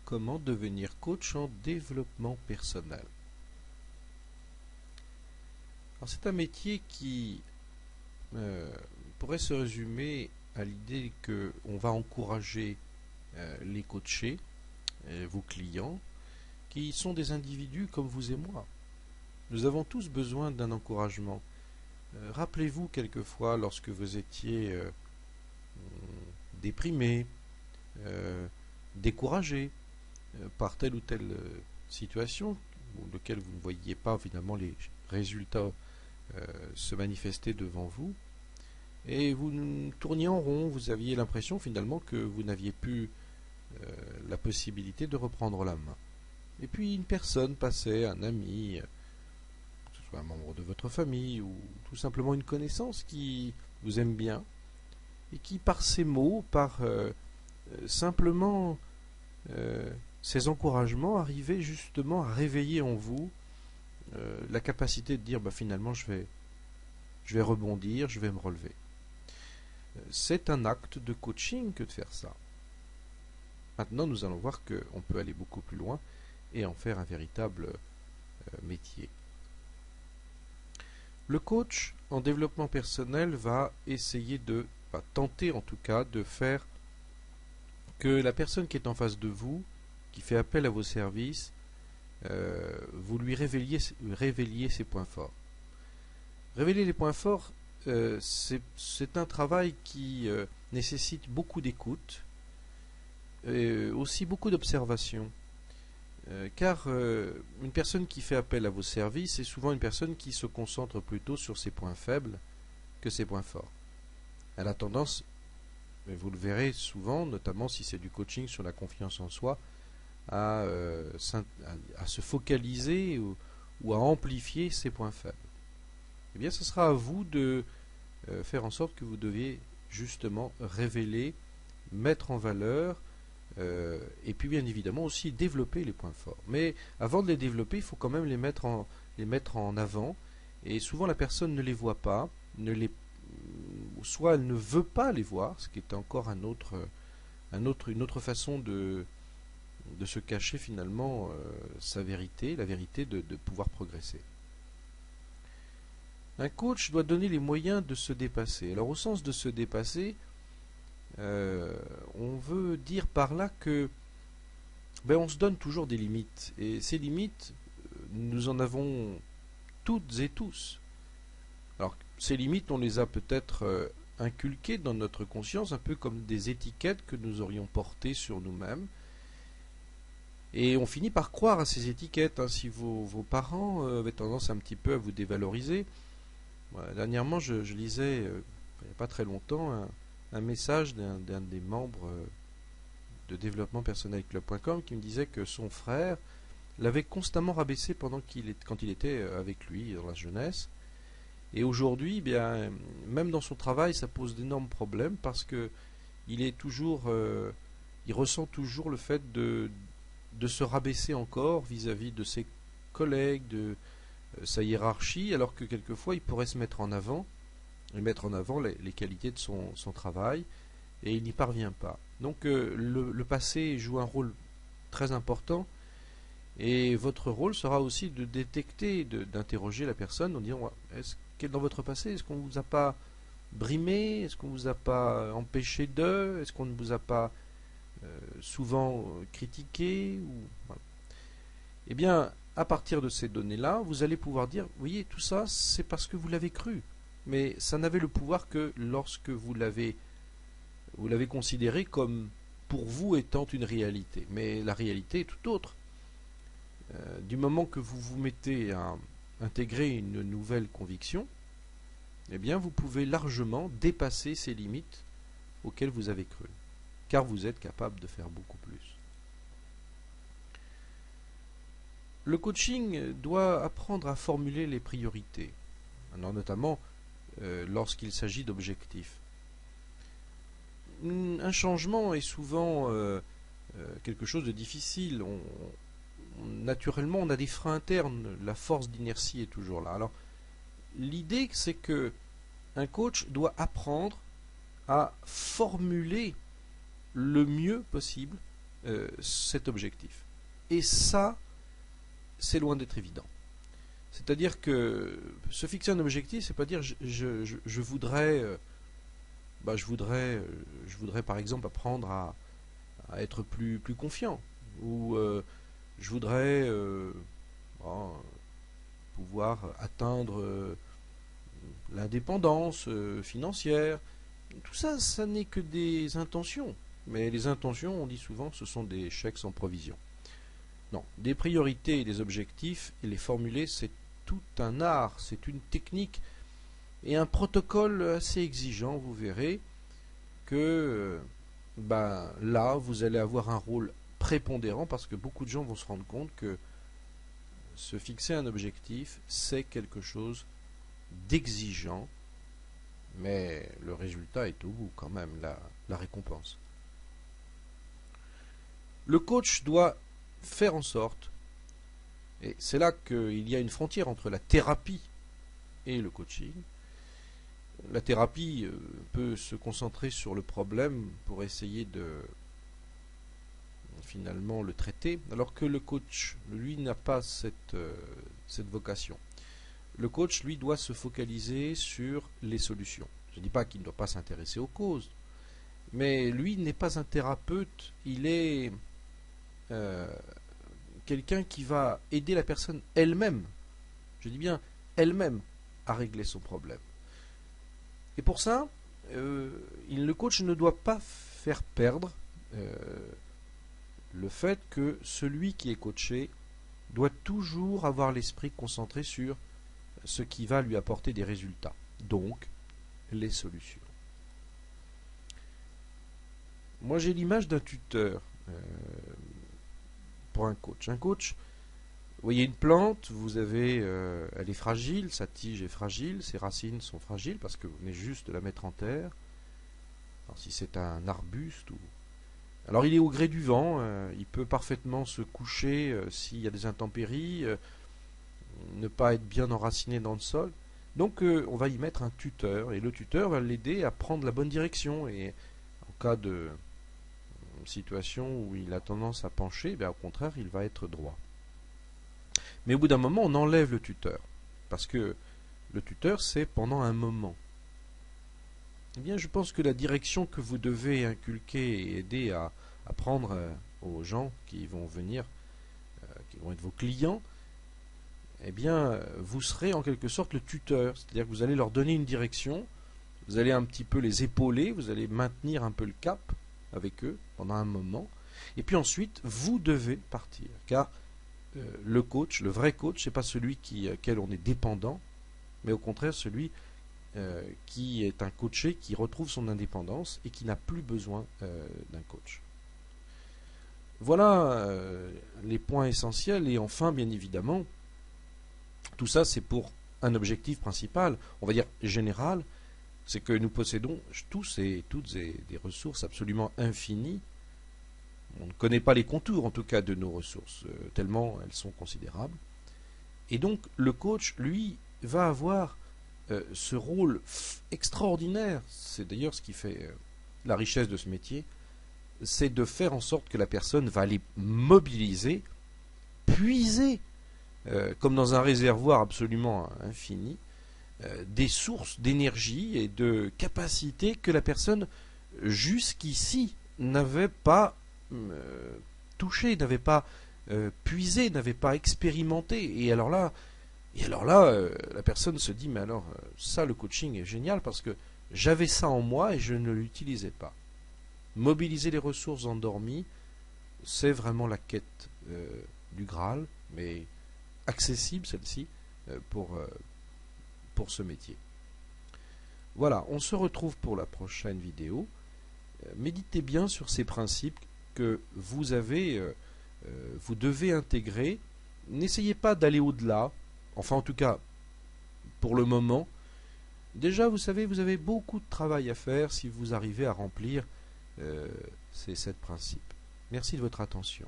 comment devenir coach en développement personnel. Alors c'est un métier qui pourrait se résumer à l'idée qu'on va encourager les coachés, vos clients, qui sont des individus comme vous et moi. Nous avons tous besoin d'un encouragement. Rappelez-vous quelquefois lorsque vous étiez déprimé, découragé par telle ou telle situation, ou lequel vous ne voyiez pas finalement les résultats se manifester devant vous, et vous tourniez en rond, vous aviez l'impression finalement que vous n'aviez plus la possibilité de reprendre la main. Et puis une personne passait, un ami, que ce soit un membre de votre famille ou tout simplement une connaissance qui vous aime bien et qui par ses mots, par simplement ces encouragements arrivaient justement à réveiller en vous la capacité de dire finalement je vais rebondir, je vais me relever. C'est un acte de coaching que de faire ça. Maintenant, nous allons voir qu'on peut aller beaucoup plus loin et en faire un véritable métier. Le coach en développement personnel va essayer va tenter en tout cas de faire que la personne qui est en face de vous, qui fait appel à vos services, vous lui révéliez ses points forts. Révéler les points forts, c'est un travail qui nécessite beaucoup d'écoute, aussi beaucoup d'observation. Car une personne qui fait appel à vos services est souvent une personne qui se concentre plutôt sur ses points faibles que ses points forts. Elle a tendance, et vous le verrez souvent, notamment si c'est du coaching sur la confiance en soi, à se focaliser ou à amplifier ses points faibles. Eh bien, ce sera à vous de faire en sorte que vous deviez justement révéler, mettre en valeur, et puis bien évidemment aussi développer les points forts. Mais avant de les développer, il faut quand même les mettre en avant. Et souvent la personne ne les voit pas, soit elle ne veut pas les voir, ce qui est encore une autre façon de se cacher finalement sa vérité, la vérité de pouvoir progresser. Un coach doit donner les moyens de se dépasser. Alors au sens de se dépasser, on veut dire par là que on se donne toujours des limites. Et ces limites, nous en avons toutes et tous. Alors ces limites, on les a peut-être inculquées dans notre conscience, un peu comme des étiquettes que nous aurions portées sur nous-mêmes. Et on finit par croire à ces étiquettes. Si vos parents avaient tendance un petit peu à vous dévaloriser. Dernièrement, je lisais, il n'y a pas très longtemps, un message d'un des membres de développement personnel club.com qui me disait que son frère l'avait constamment rabaissé quand il était avec lui dans la jeunesse. Et aujourd'hui, même dans son travail, ça pose d'énormes problèmes parce que il ressent toujours le fait de se rabaisser encore vis-à-vis de ses collègues, de sa hiérarchie, alors que quelquefois il pourrait se mettre en avant et mettre en avant les qualités de son travail, et il n'y parvient pas. Donc le passé joue un rôle très important, et votre rôle sera aussi de détecter, d'interroger la personne en disant est-ce que dans votre passé, est-ce qu'on ne vous a pas brimé, est-ce qu'on ne vous a pas empêché est-ce qu'on ne vous a pas souvent critiqué voilà. Eh bien, à partir de ces données-là, vous allez pouvoir dire, vous voyez, tout ça, c'est parce que vous l'avez cru. Mais ça n'avait le pouvoir que lorsque vous l'avez considéré comme pour vous étant une réalité. Mais la réalité est tout autre. Du moment que vous vous mettez à intégrer une nouvelle conviction, eh bien, vous pouvez largement dépasser ces limites auxquelles vous avez cru. Car vous êtes capable de faire beaucoup plus. Le coaching doit apprendre à formuler les priorités, alors notamment lorsqu'il s'agit d'objectifs. Un changement est souvent quelque chose de difficile. Naturellement, on a des freins internes, la force d'inertie est toujours là. Alors, l'idée, c'est que un coach doit apprendre à formuler le mieux possible cet objectif. Et ça, c'est loin d'être évident. C'est-à-dire que se fixer un objectif, c'est pas dire je voudrais, je voudrais par exemple apprendre à être plus confiant, ou je voudrais pouvoir atteindre l'indépendance financière. Tout ça, ça n'est que des intentions. Mais les intentions, on dit souvent, ce sont des chèques sans provision. Non, des priorités et des objectifs, et les formuler, c'est tout un art, c'est une technique et un protocole assez exigeant. Vous verrez que là, vous allez avoir un rôle prépondérant, parce que beaucoup de gens vont se rendre compte que se fixer un objectif, c'est quelque chose d'exigeant, mais le résultat est au bout quand même, la récompense. Le coach doit faire en sorte, et c'est là qu'il y a une frontière entre la thérapie et le coaching. La thérapie peut se concentrer sur le problème pour essayer de finalement le traiter, alors que le coach, lui, n'a pas cette vocation. Le coach, lui, doit se focaliser sur les solutions. Je ne dis pas qu'il ne doit pas s'intéresser aux causes, mais lui n'est pas un thérapeute, il est quelqu'un qui va aider la personne elle-même, je dis bien elle-même, à régler son problème. Et pour ça, le coach ne doit pas faire perdre le fait que celui qui est coaché doit toujours avoir l'esprit concentré sur ce qui va lui apporter des résultats, donc les solutions. Moi, j'ai l'image d'un tuteur pour un coach. Un coach, vous voyez une plante, vous avez, elle est fragile, sa tige est fragile, ses racines sont fragiles parce que vous venez juste de la mettre en terre. Alors, si c'est un arbuste ou... Alors il est au gré du vent, il peut parfaitement se coucher s'il y a des intempéries, ne pas être bien enraciné dans le sol. Donc on va y mettre un tuteur, et le tuteur va l'aider à prendre la bonne direction, et en cas de situation où il a tendance à pencher, au contraire il va être droit. Mais au bout d'un moment on enlève le tuteur, parce que le tuteur c'est pendant un moment. Eh bien, je pense que la direction que vous devez inculquer et aider à prendre aux gens qui vont venir, qui vont être vos clients, eh bien, vous serez en quelque sorte le tuteur. C'est-à-dire que vous allez leur donner une direction, vous allez un petit peu les épauler, vous allez maintenir un peu le cap avec eux pendant un moment, et puis ensuite, vous devez partir. Car le coach, le vrai coach, c'est pas celui auquel on est dépendant, mais au contraire celui qui est un coaché, qui retrouve son indépendance et qui n'a plus besoin d'un coach. Voilà les points essentiels. Et enfin, bien évidemment, tout ça c'est pour un objectif principal, on va dire général, c'est que nous possédons tous et toutes des ressources absolument infinies. On ne connaît pas les contours en tout cas de nos ressources, tellement elles sont considérables. Et donc le coach, lui, va avoir ce rôle extraordinaire, c'est d'ailleurs ce qui fait la richesse de ce métier, c'est de faire en sorte que la personne va aller mobiliser, puiser, comme dans un réservoir absolument infini, des sources d'énergie et de capacité que la personne jusqu'ici n'avait pas touché, n'avait pas puisé, n'avait pas expérimenté. Et alors là, la personne se dit, mais alors, ça, le coaching est génial parce que j'avais ça en moi et je ne l'utilisais pas. Mobiliser les ressources endormies, c'est vraiment la quête du Graal, mais accessible celle-ci pour ce métier. Voilà, on se retrouve pour la prochaine vidéo. Méditez bien sur ces principes que vous devez intégrer. N'essayez pas d'aller au-delà. Enfin, en tout cas, pour le moment, déjà, vous savez, vous avez beaucoup de travail à faire si vous arrivez à remplir ces 7 principes. Merci de votre attention.